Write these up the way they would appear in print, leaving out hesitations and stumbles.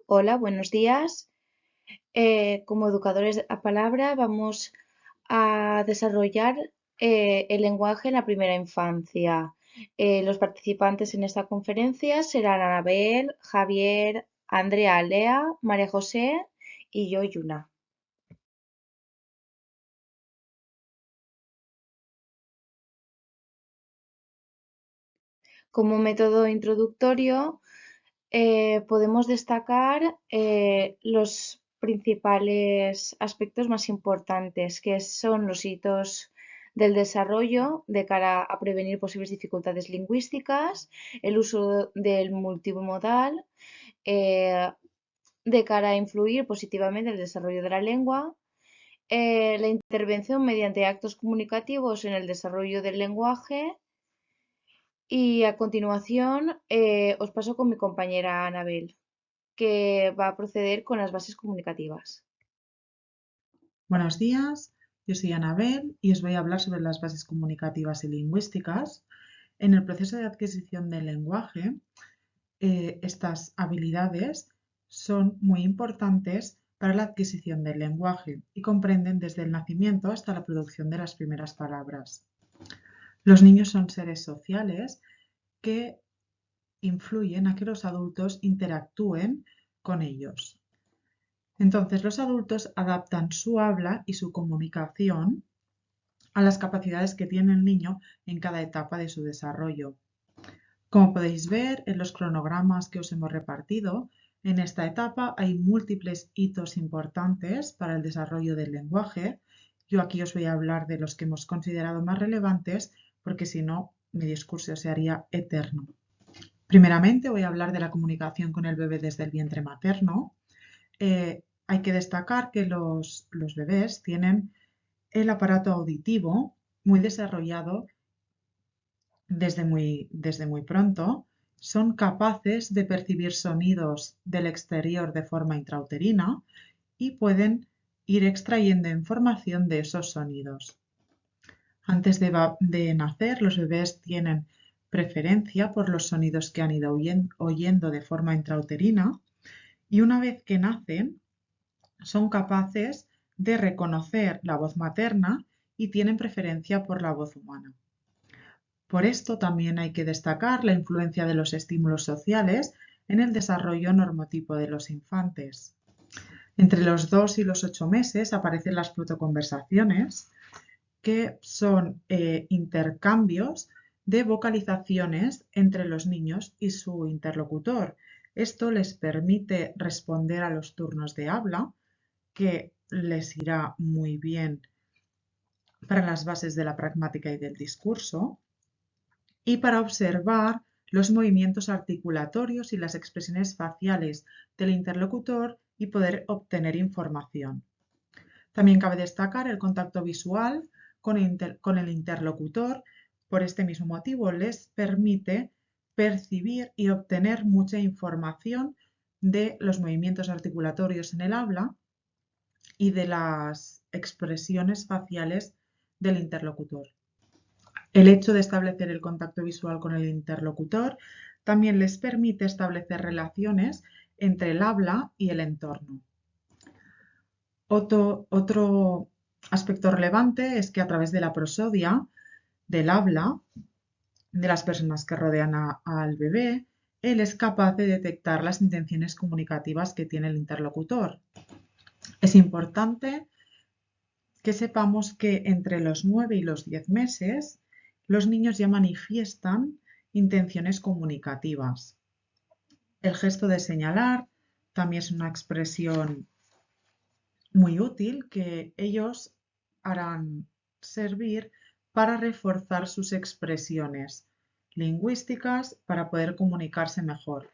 Hola, buenos días. Como educadores a palabra vamos a desarrollar el lenguaje en la primera infancia. Los participantes en esta conferencia serán Anabel, Javier, Andrea, Lea, María José y yo, Yuna. Como método introductorio, podemos destacar los principales aspectos más importantes, que son los hitos del desarrollo de cara a prevenir posibles dificultades lingüísticas, el uso del multimodal, eh, de cara a influir positivamente en el desarrollo de la lengua, la intervención mediante actos comunicativos en el desarrollo del lenguaje y a continuación os paso con mi compañera Anabel, que va a proceder con las bases comunicativas. Buenos días, yo soy Anabel y os voy a hablar sobre las bases comunicativas y lingüísticas. En el proceso de adquisición del lenguaje, estas habilidades son muy importantes para la adquisición del lenguaje y comprenden desde el nacimiento hasta la producción de las primeras palabras. Los niños son seres sociales que influyen a que los adultos interactúen con ellos. Entonces, los adultos adaptan su habla y su comunicación a las capacidades que tiene el niño en cada etapa de su desarrollo. Como podéis ver en los cronogramas que os hemos repartido, en esta etapa hay múltiples hitos importantes para el desarrollo del lenguaje. Yo aquí os voy a hablar de los que hemos considerado más relevantes, porque si no, mi discurso se haría eterno. Primeramente voy a hablar de la comunicación con el bebé desde el vientre materno. Hay que destacar que los bebés tienen el aparato auditivo muy desarrollado desde muy pronto, son capaces de percibir sonidos del exterior de forma intrauterina y pueden ir extrayendo información de esos sonidos. Antes de nacer, los bebés tienen preferencia por los sonidos que han ido oyendo de forma intrauterina y una vez que nacen son capaces de reconocer la voz materna y tienen preferencia por la voz humana. Por esto también hay que destacar la influencia de los estímulos sociales en el desarrollo normotipo de los infantes. Entre los 2 y los 8 meses aparecen las protoconversaciones, que son intercambios de vocalizaciones entre los niños y su interlocutor. Esto les permite responder a los turnos de habla, que les irá muy bien para las bases de la pragmática y del discurso, y para observar los movimientos articulatorios y las expresiones faciales del interlocutor y poder obtener información. También cabe destacar el contacto visual con el interlocutor. Por este mismo motivo les permite percibir y obtener mucha información de los movimientos articulatorios en el habla y de las expresiones faciales del interlocutor. El hecho de establecer el contacto visual con el interlocutor también les permite establecer relaciones entre el habla y el entorno. Otro aspecto relevante es que a través de la prosodia del habla de las personas que rodean al bebé, él es capaz de detectar las intenciones comunicativas que tiene el interlocutor. Es importante que sepamos que entre los 9 y los 10 meses los niños ya manifiestan intenciones comunicativas. El gesto de señalar también es una expresión muy útil que ellos harán servir para reforzar sus expresiones lingüísticas para poder comunicarse mejor.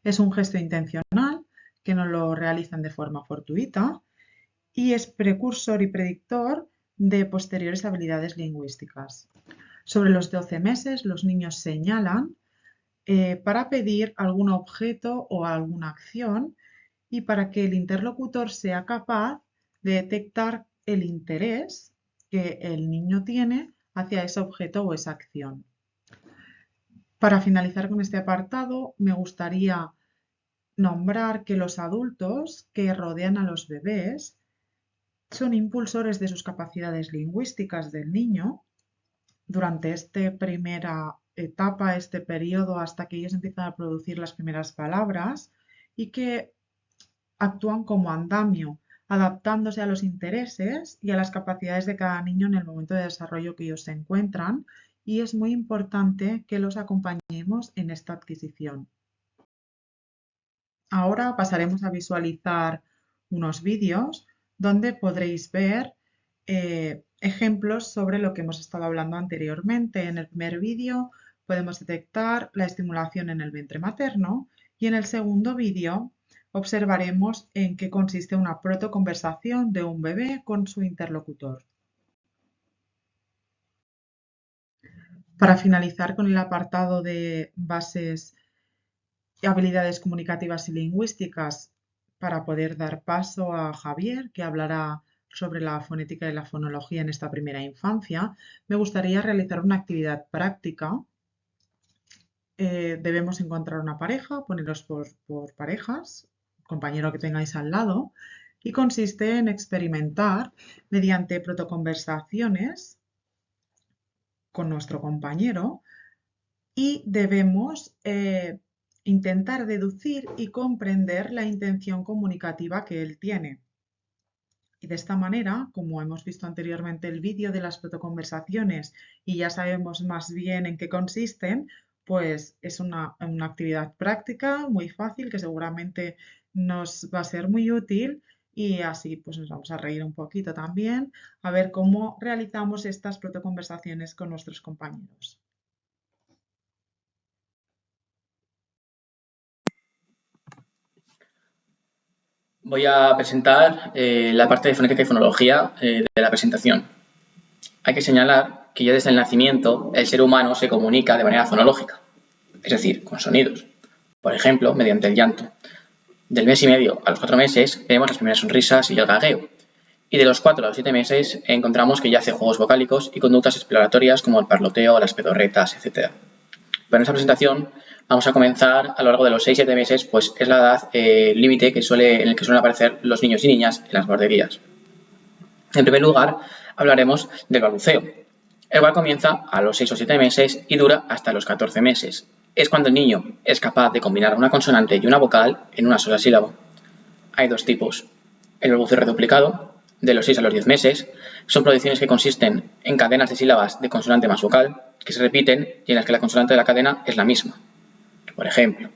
Es un gesto intencional que no lo realizan de forma fortuita y es precursor y predictor de posteriores habilidades lingüísticas. Sobre los 12 meses, los niños señalan para pedir algún objeto o alguna acción y para que el interlocutor sea capaz de detectar el interés que el niño tiene hacia ese objeto o esa acción. Para finalizar con este apartado, me gustaría nombrar que los adultos que rodean a los bebés son impulsores de sus capacidades lingüísticas del niño durante esta primera etapa, este periodo, hasta que ellos empiezan a producir las primeras palabras, y que actúan como andamio, adaptándose a los intereses y a las capacidades de cada niño en el momento de desarrollo que ellos se encuentran, y es muy importante que los acompañemos en esta adquisición. Ahora pasaremos a visualizar unos vídeos donde podréis ver ejemplos sobre lo que hemos estado hablando anteriormente. En el primer vídeo podemos detectar la estimulación en el vientre materno y en el segundo vídeo observaremos en qué consiste una protoconversación de un bebé con su interlocutor. Para finalizar con el apartado de bases y habilidades comunicativas y lingüísticas, para poder dar paso a Javier, que hablará sobre la fonética y la fonología en esta primera infancia, me gustaría realizar una actividad práctica. Debemos encontrar una pareja, poneros por parejas, compañero que tengáis al lado, y consiste en experimentar mediante protoconversaciones con nuestro compañero, y debemos intentar deducir y comprender la intención comunicativa que él tiene. Y de esta manera, como hemos visto anteriormente el vídeo de las protoconversaciones y ya sabemos más bien en qué consisten, pues es una actividad práctica muy fácil que seguramente nos va a ser muy útil, y así pues nos vamos a reír un poquito también a ver cómo realizamos estas protoconversaciones con nuestros compañeros. Voy a presentar la parte de fonética y fonología de la presentación. Hay que señalar que ya desde el nacimiento el ser humano se comunica de manera fonológica, es decir, con sonidos. Por ejemplo, mediante el llanto. Del mes y medio a los 4 meses vemos las primeras sonrisas y el gagueo. Y de los 4 a los 7 meses encontramos que ya hace juegos vocálicos y conductas exploratorias como el parloteo, las pedorretas, etc. Pero en esta presentación vamos a comenzar a lo largo de los 6-7 meses, pues es la edad límite en el que suelen aparecer los niños y niñas en las guarderías. En primer lugar, hablaremos del balbuceo, el cual comienza a los 6 o 7 meses y dura hasta los 14 meses. Es cuando el niño es capaz de combinar una consonante y una vocal en una sola sílaba. Hay dos tipos. El balbuceo reduplicado, de los 6 a los 10 meses, son producciones que consisten en cadenas de sílabas de consonante más vocal que se repiten y en las que la consonante de la cadena es la misma. Por ejemplo,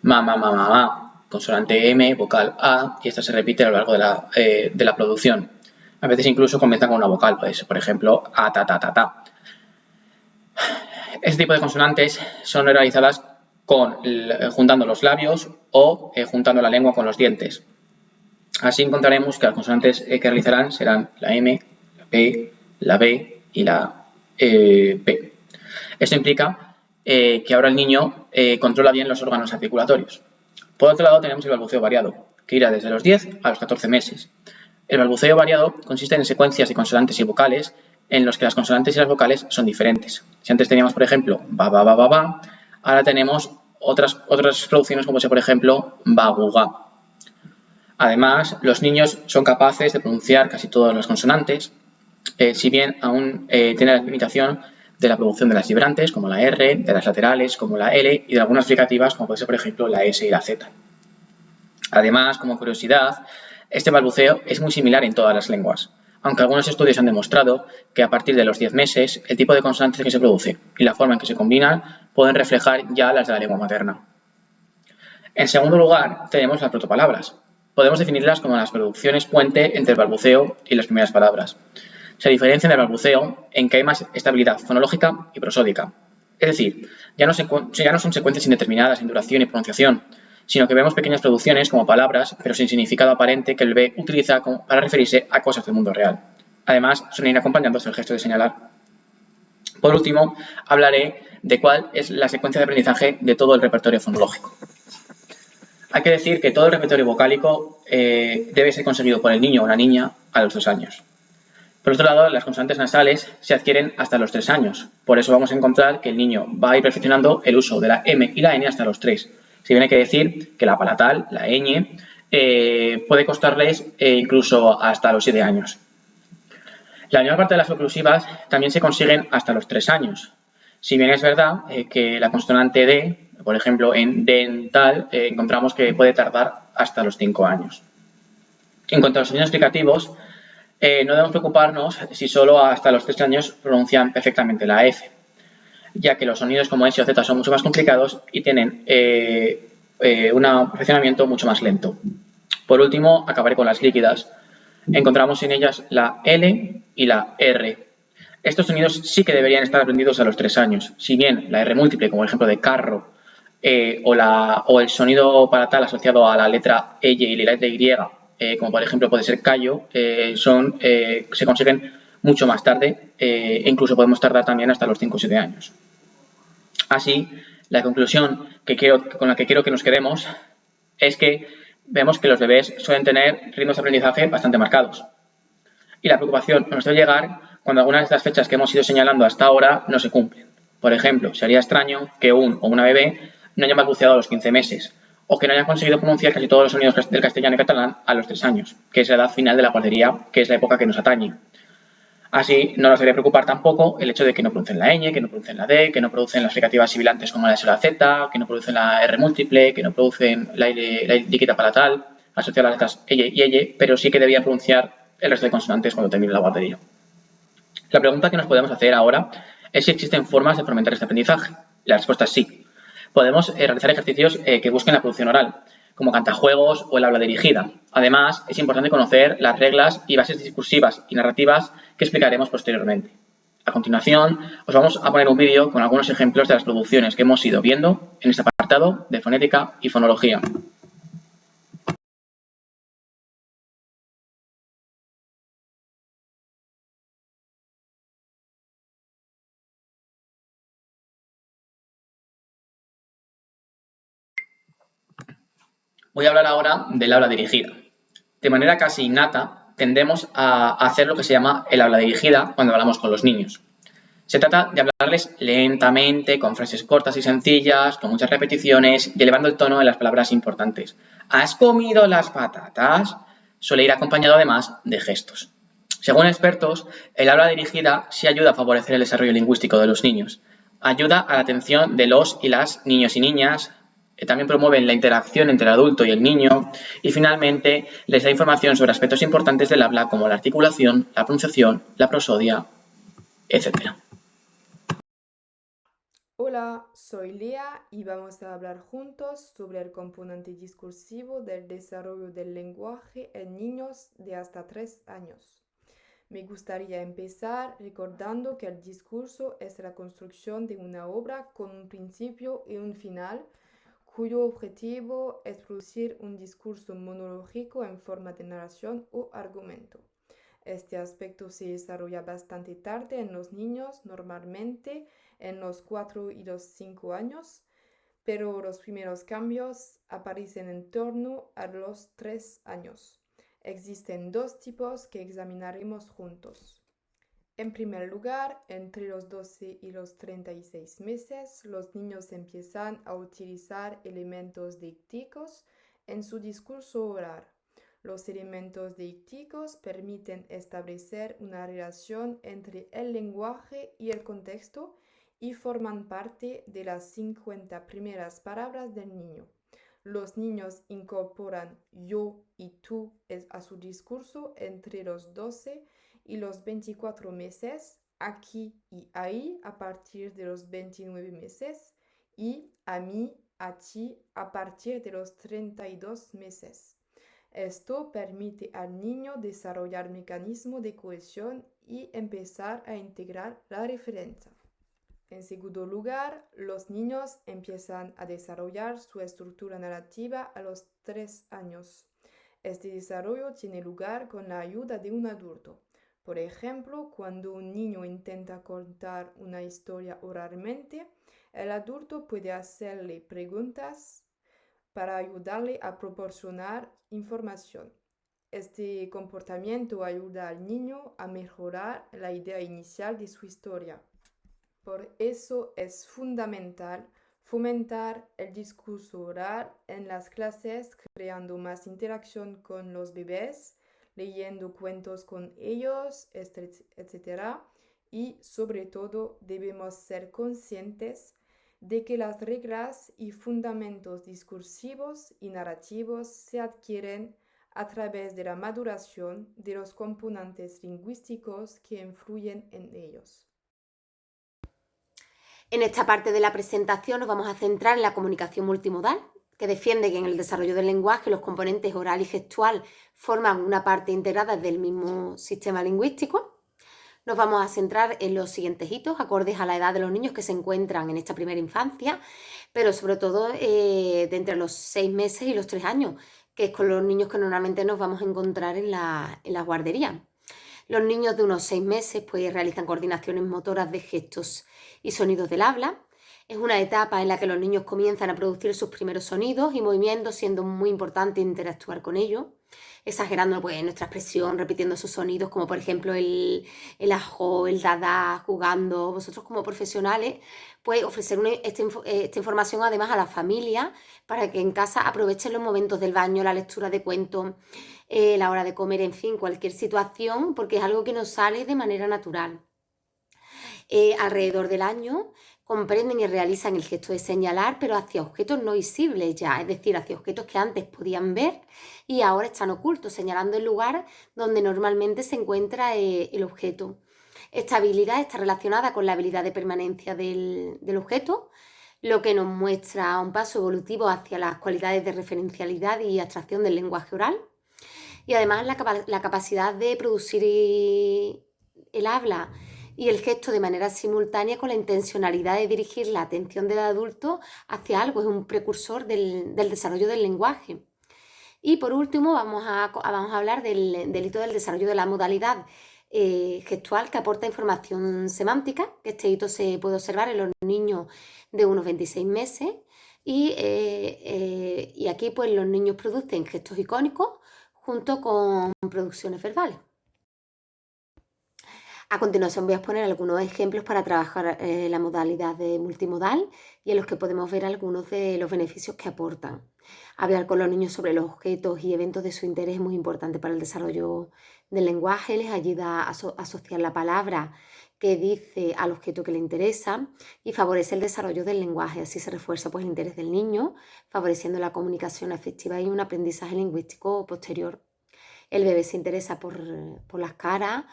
ma, ma, ma, ma, ma, consonante M, vocal A, y esta se repite a lo largo de la producción. A veces incluso comienza con una vocal, pues, por ejemplo, a, ta, ta, ta, ta. Este tipo de consonantes son realizadas juntando los labios o juntando la lengua con los dientes. Así encontraremos que las consonantes que realizarán serán la M, la P, la B y la P. Esto implica que ahora el niño controla bien los órganos articulatorios. Por otro lado, tenemos el balbuceo variado, que irá desde los 10 a los 14 meses. El balbuceo variado consiste en secuencias de consonantes y vocales en los que las consonantes y las vocales son diferentes. Si antes teníamos, por ejemplo, ba, ba, ba, ba, ba, ahora tenemos otras producciones como, por ejemplo, ba, gu, ga. Además, los niños son capaces de pronunciar casi todas las consonantes, si bien aún tiene la limitación de la producción de las vibrantes, como la R, de las laterales, como la L, y de algunas fricativas, como puede ser, por ejemplo, la S y la Z. Además, como curiosidad, este balbuceo es muy similar en todas las lenguas, aunque algunos estudios han demostrado que a partir de los 10 meses, el tipo de consonantes que se produce y la forma en que se combinan pueden reflejar ya las de la lengua materna. En segundo lugar, tenemos las protopalabras. Podemos definirlas como las producciones puente entre el balbuceo y las primeras palabras. Se diferencian del balbuceo en que hay más estabilidad fonológica y prosódica. Es decir, ya no son secuencias indeterminadas en duración y pronunciación, sino que vemos pequeñas producciones como palabras, pero sin significado aparente que el bebé utiliza para referirse a cosas del mundo real. Además, suelen ir acompañándose el gesto de señalar. Por último, hablaré de cuál es la secuencia de aprendizaje de todo el repertorio fonológico. Hay que decir que todo el repertorio vocálico debe ser conseguido por el niño o la niña a los 2 años. Por otro lado, las consonantes nasales se adquieren hasta los 3 años. Por eso vamos a encontrar que el niño va a ir perfeccionando el uso de la M y la N hasta los 3, Si bien hay que decir que la palatal, la ñ, puede costarles incluso hasta los 7 años. La mayor parte de las oclusivas también se consiguen hasta los 3 años. Si bien es verdad que la consonante D, por ejemplo, en dental, encontramos que puede tardar hasta los 5 años. En cuanto a los sonidos explicativos, no debemos preocuparnos si solo hasta los 3 años pronuncian perfectamente la F, ya que los sonidos como S o Z son mucho más complicados y tienen un perfeccionamiento mucho más lento. Por último, acabaré con las líquidas. Encontramos en ellas la L y la R. Estos sonidos sí que deberían estar aprendidos a los 3 años. Si bien la R múltiple, como el ejemplo de carro, o el sonido palatal asociado a la letra Y y la letra Y, como por ejemplo puede ser callo, se consiguen mucho más tarde e incluso podemos tardar también hasta los 5 o 7 años. Así, la conclusión con la que quiero que nos quedemos es que vemos que los bebés suelen tener ritmos de aprendizaje bastante marcados. Y la preocupación nos debe llegar cuando algunas de estas fechas que hemos ido señalando hasta ahora no se cumplen. Por ejemplo, sería extraño que un o una bebé no haya balbuceado a los 15 meses o que no haya conseguido pronunciar casi todos los sonidos del castellano y catalán a los 3 años, que es la edad final de la guardería, que es la época que nos atañe. Así, no nos debe preocupar tampoco el hecho de que no producen la ñ, que no producen la d, que no producen las fricativas sibilantes como la s o la z, que no producen la r múltiple, que no producen la líquida palatal asociada a las letras y, pero sí que debían pronunciar el resto de consonantes cuando termine la guardería. La pregunta que nos podemos hacer ahora es si existen formas de fomentar este aprendizaje. La respuesta es sí. Podemos realizar ejercicios que busquen la producción oral, como cantajuegos o el habla dirigida. Además, es importante conocer las reglas y bases discursivas y narrativas que explicaremos posteriormente. A continuación, os vamos a poner un vídeo con algunos ejemplos de las producciones que hemos ido viendo en este apartado de fonética y fonología. Voy a hablar ahora del habla dirigida. De manera casi innata, tendemos a hacer lo que se llama el habla dirigida cuando hablamos con los niños. Se trata de hablarles lentamente, con frases cortas y sencillas, con muchas repeticiones y elevando el tono en las palabras importantes. ¿Has comido las patatas? Suele ir acompañado además de gestos. Según expertos, el habla dirigida sí ayuda a favorecer el desarrollo lingüístico de los niños. Ayuda a la atención de los y las niños y niñas, también promueven la interacción entre el adulto y el niño y finalmente les da información sobre aspectos importantes del habla como la articulación, la pronunciación, la prosodia, etc. Hola, soy Lea y vamos a hablar juntos sobre el componente discursivo del desarrollo del lenguaje en niños de hasta 3 años. Me gustaría empezar recordando que el discurso es la construcción de una obra con un principio y un final, cuyo objetivo es producir un discurso monológico en forma de narración o argumento. Este aspecto se desarrolla bastante tarde en los niños, normalmente en los 4 y los 5 años, pero los primeros cambios aparecen en torno a los 3 años. Existen dos tipos que examinaremos juntos. En primer lugar, entre los 12 y los 36 meses, los niños empiezan a utilizar elementos dícticos en su discurso oral. Los elementos dícticos permiten establecer una relación entre el lenguaje y el contexto y forman parte de las 50 primeras palabras del niño. Los niños incorporan yo y tú a su discurso entre los 12 y los 24 meses, aquí y ahí a partir de los 29 meses y a mí, a ti a partir de los 32 meses. Esto permite al niño desarrollar mecanismos de cohesión y empezar a integrar la referencia. En segundo lugar, los niños empiezan a desarrollar su estructura narrativa a los 3 años. Este desarrollo tiene lugar con la ayuda de un adulto. Por ejemplo, cuando un niño intenta contar una historia oralmente, el adulto puede hacerle preguntas para ayudarle a proporcionar información. Este comportamiento ayuda al niño a mejorar la idea inicial de su historia. Por eso es fundamental fomentar el discurso oral en las clases, creando más interacción con los bebés, leyendo cuentos con ellos, etc. Y sobre todo debemos ser conscientes de que las reglas y fundamentos discursivos y narrativos se adquieren a través de la maduración de los componentes lingüísticos que influyen en ellos. En esta parte de la presentación nos vamos a centrar en la comunicación multimodal, que defiende que en el desarrollo del lenguaje los componentes oral y gestual forman una parte integrada del mismo sistema lingüístico. Nos vamos a centrar en los siguientes hitos, acordes a la edad de los niños que se encuentran en esta primera infancia, pero sobre todo de entre los 6 meses y los 3 años, que es con los niños que normalmente nos vamos a encontrar en la guardería. Los niños de unos 6 meses pues, realizan coordinaciones motoras de gestos y sonidos del habla. Es una etapa en la que los niños comienzan a producir sus primeros sonidos y movimientos, siendo muy importante interactuar con ellos, exagerando pues, nuestra expresión, repitiendo sus sonidos, como por ejemplo el ajo, el dada, jugando. Vosotros como profesionales, pues ofrecer esta información además a la familia para que en casa aprovechen los momentos del baño, la lectura de cuentos, la hora de comer, en fin, cualquier situación, porque es algo que nos sale de manera natural. Alrededor del año comprenden y realizan el gesto de señalar, pero hacia objetos no visibles ya, es decir, hacia objetos que antes podían ver y ahora están ocultos, señalando el lugar donde normalmente se encuentra el objeto. Esta habilidad está relacionada con la habilidad de permanencia del objeto, lo que nos muestra un paso evolutivo hacia las cualidades de referencialidad y abstracción del lenguaje oral. Y además la capacidad de producir el habla y el gesto de manera simultánea con la intencionalidad de dirigir la atención del adulto hacia algo, es un precursor del desarrollo del lenguaje. Y por último vamos a hablar del hito del desarrollo de la modalidad gestual que aporta información semántica, que este hito se puede observar en los niños de unos 26 meses y aquí pues los niños producen gestos icónicos junto con producciones verbales. A continuación voy a exponer algunos ejemplos para trabajar la modalidad de multimodal y en los que podemos ver algunos de los beneficios que aportan. Hablar con los niños sobre los objetos y eventos de su interés es muy importante para el desarrollo del lenguaje, les ayuda a asociar la palabra que dice al objeto que le interesa y favorece el desarrollo del lenguaje. Así se refuerza pues, el interés del niño, favoreciendo la comunicación afectiva y un aprendizaje lingüístico posterior. El bebé se interesa por las caras,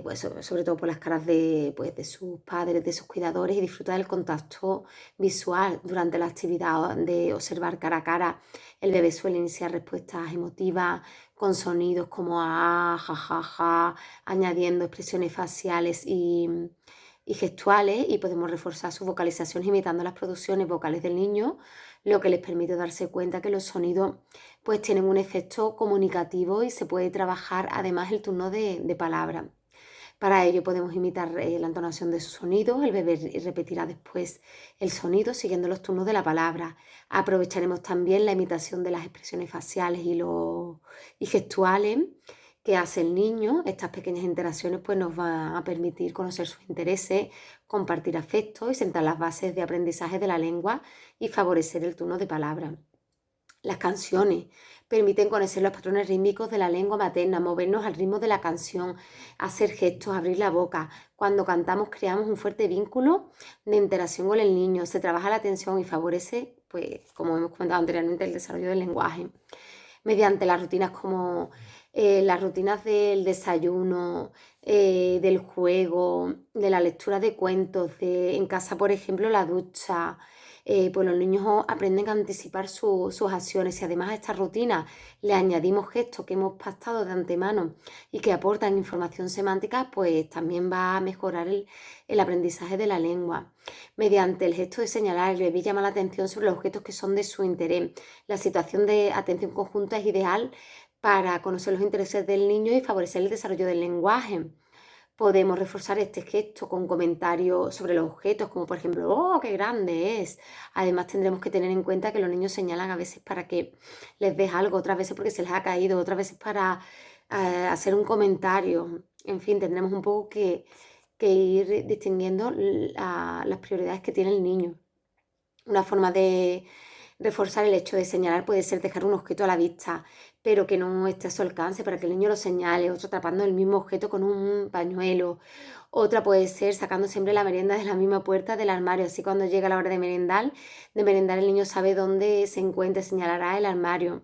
pues sobre todo por las caras de sus padres, de sus cuidadores y disfruta del contacto visual durante la actividad de observar cara a cara. El bebé suele iniciar respuestas emotivas con sonidos como a, ja, ja, ja, añadiendo expresiones faciales y gestuales y podemos reforzar sus vocalizaciones imitando las producciones vocales del niño, lo que les permite darse cuenta que los sonidos pues tienen un efecto comunicativo y se puede trabajar además el turno de palabra. Para ello podemos imitar la entonación de sus sonidos, el bebé repetirá después el sonido siguiendo los turnos de la palabra. Aprovecharemos también la imitación de las expresiones faciales y gestuales que hace el niño. Estas pequeñas interacciones pues, nos van a permitir conocer sus intereses, compartir afectos y sentar las bases de aprendizaje de la lengua y favorecer el turno de palabra. Las canciones permiten conocer los patrones rítmicos de la lengua materna, movernos al ritmo de la canción, hacer gestos, abrir la boca. Cuando cantamos creamos un fuerte vínculo de interacción con el niño, se trabaja la atención y favorece, pues, como hemos comentado anteriormente, el desarrollo del lenguaje. Mediante las rutinas como las rutinas del desayuno, del juego, de la lectura de cuentos, en casa, por ejemplo, la ducha. Pues los niños aprenden a anticipar sus acciones y además a esta rutina le añadimos gestos que hemos pactado de antemano y que aportan información semántica, pues también va a mejorar el aprendizaje de la lengua. Mediante el gesto de señalar, el bebé llama la atención sobre los objetos que son de su interés. La situación de atención conjunta es ideal para conocer los intereses del niño y favorecer el desarrollo del lenguaje. Podemos reforzar este gesto con comentarios sobre los objetos, como por ejemplo, ¡oh, qué grande es! Además tendremos que tener en cuenta que los niños señalan a veces para que les des algo, otras veces porque se les ha caído, otras veces para hacer un comentario. En fin, tendremos un poco que ir distinguiendo las prioridades que tiene el niño. Una forma de reforzar el hecho de señalar puede ser dejar un objeto a la vista, pero que no esté a su alcance para que el niño lo señale, otro tapando el mismo objeto con un pañuelo, otra puede ser sacando siempre la merienda de la misma puerta del armario, así cuando llega la hora de merendar el niño sabe dónde se encuentra, señalará el armario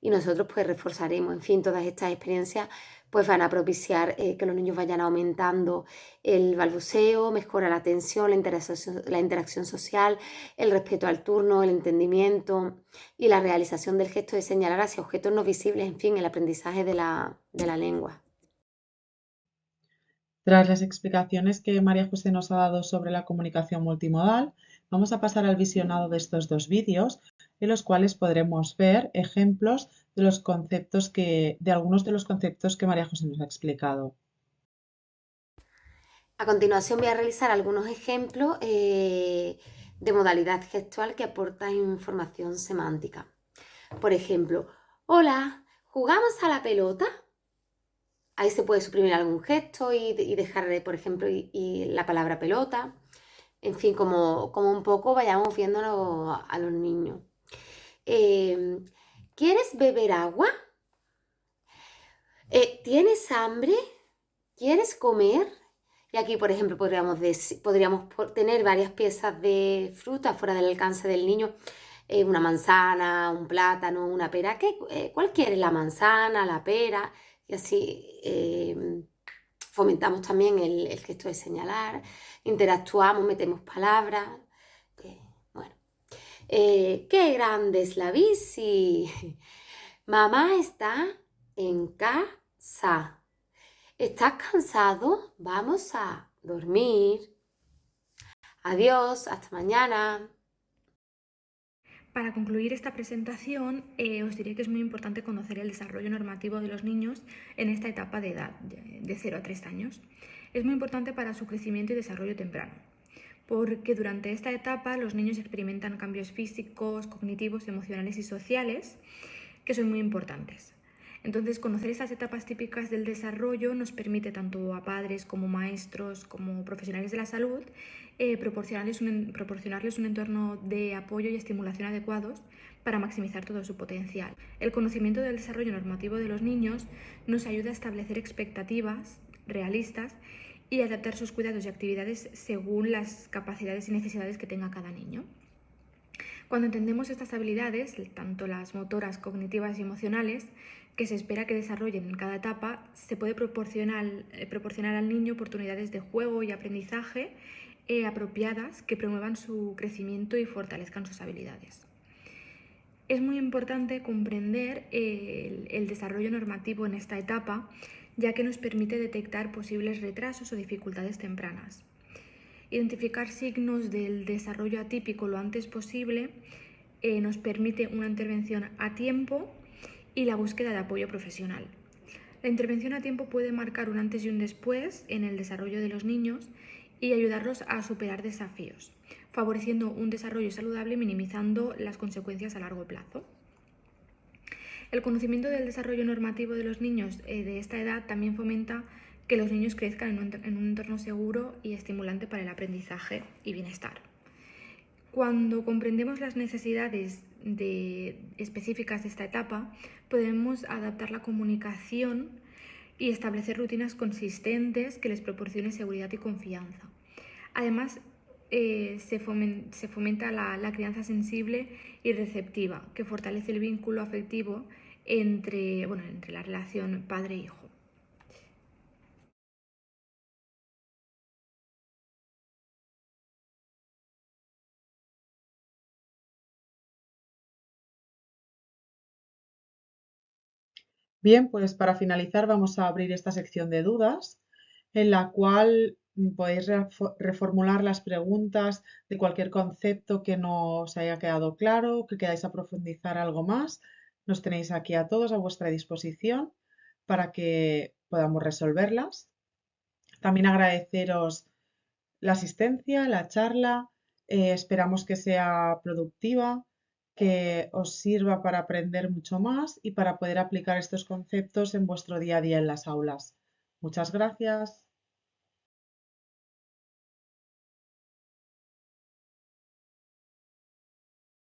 y nosotros pues reforzaremos. En fin, todas estas experiencias pues van a propiciar que los niños vayan aumentando el balbuceo, mejora la atención, la interacción social, el respeto al turno, el entendimiento y la realización del gesto de señalar hacia objetos no visibles, en fin, el aprendizaje de la lengua. Tras las explicaciones que María José nos ha dado sobre la comunicación multimodal, vamos a pasar al visionado de estos dos vídeos, en los cuales podremos ver ejemplos de algunos de los conceptos que María José nos ha explicado. A continuación voy a realizar algunos ejemplos de modalidad gestual que aportan información semántica. Por ejemplo, hola, ¿jugamos a la pelota? Ahí se puede suprimir algún gesto y dejar, por ejemplo, y la palabra pelota. En fin, como un poco vayamos viéndolo a los niños. ¿Quieres beber agua? ¿Tienes hambre? ¿Quieres comer? Y aquí, por ejemplo, podríamos tener varias piezas de fruta fuera del alcance del niño. Una manzana, un plátano, una pera. ¿Cuál quieres? La manzana, la pera. Y así fomentamos también el gesto de señalar. Interactuamos, metemos palabras. Bueno. ¡Qué grande es la bici! Mamá está en casa. ¿Estás cansado? Vamos a dormir. Adiós, hasta mañana. Para concluir esta presentación, os diré que es muy importante conocer el desarrollo normativo de los niños en esta etapa de edad, de 0 a 3 años. Es muy importante para su crecimiento y desarrollo temprano, porque durante esta etapa los niños experimentan cambios físicos, cognitivos, emocionales y sociales que son muy importantes. Entonces, conocer estas etapas típicas del desarrollo nos permite tanto a padres como maestros, como profesionales de la salud, proporcionarles un entorno de apoyo y estimulación adecuados para maximizar todo su potencial. El conocimiento del desarrollo normativo de los niños nos ayuda a establecer expectativas realistas y adaptar sus cuidados y actividades según las capacidades y necesidades que tenga cada niño. Cuando entendemos estas habilidades, tanto las motoras, cognitivas y emocionales, que se espera que desarrollen en cada etapa, se puede proporcionar al niño oportunidades de juego y aprendizaje apropiadas que promuevan su crecimiento y fortalezcan sus habilidades. Es muy importante comprender el desarrollo normativo en esta etapa, ya que nos permite detectar posibles retrasos o dificultades tempranas. Identificar signos del desarrollo atípico lo antes posible nos permite una intervención a tiempo y la búsqueda de apoyo profesional. La intervención a tiempo puede marcar un antes y un después en el desarrollo de los niños y ayudarlos a superar desafíos, favoreciendo un desarrollo saludable y minimizando las consecuencias a largo plazo. El conocimiento del desarrollo normativo de los niños de esta edad también fomenta que los niños crezcan en un entorno seguro y estimulante para el aprendizaje y bienestar. Cuando comprendemos las necesidades específicas de esta etapa, podemos adaptar la comunicación y establecer rutinas consistentes que les proporcione seguridad y confianza. Además, se fomenta la crianza sensible y receptiva, que fortalece el vínculo afectivo entre la relación padre-hijo. Bien, pues para finalizar vamos a abrir esta sección de dudas en la cual podéis reformular las preguntas de cualquier concepto que no os haya quedado claro, que queráis a profundizar algo más. Nos tenéis aquí a todos a vuestra disposición para que podamos resolverlas. También agradeceros la asistencia, la charla. Esperamos que sea productiva, que os sirva para aprender mucho más y para poder aplicar estos conceptos en vuestro día a día en las aulas. Muchas gracias.